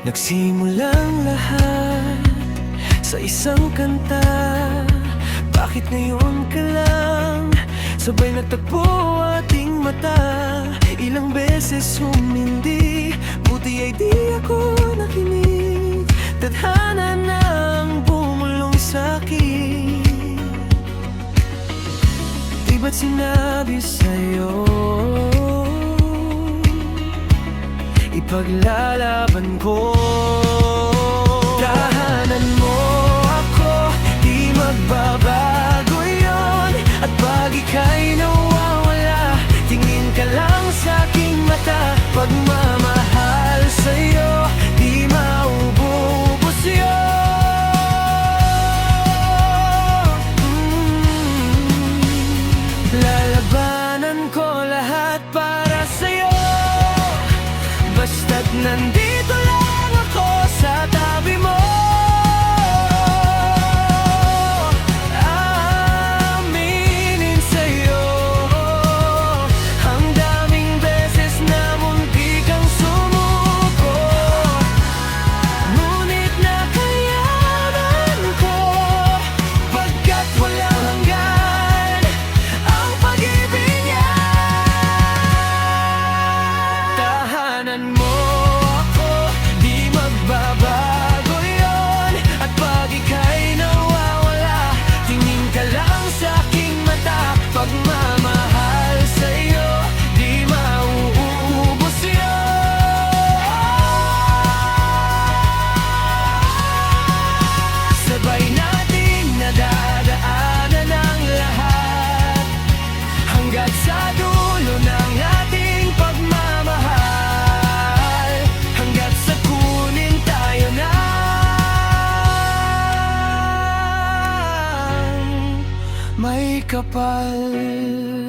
Nagsimulang lahat sa isang kanta. Bakit ngayon ka lang sabay nagtagpo ating mata? Ilang beses humindi, buti ay di ako nakinig. Tadhana nang bumulong sa'kin. Di ba't sinabi sa'yo ipaglalaban ko? Tahanan mo ako, di magbabago yon. At pag ika'y nawawala, tingin ka lang sa aking mata. Pagmamahal sa'yo, di maububos yun. Lalabanan ko lahat para sa'yo, basta't nandito lang ako sa tabi mo. Aaminin sa'yo, ang daming beses na munti kang sumuko. Ngunit nakayanan ko, pagkat walang hanggan ang pag-ibig niya. Tahanan mo ako, di magbabago yon. At pag ika'y nawawala, tingin ka lang sa aking mata. Pagmamahal sa'yo, di mauubos yun. Sabay nating nadadaanan ang lahat, hanggat sa dulo ng ating pagmamahal. Hanggat sa kunin tayo ng may kapal.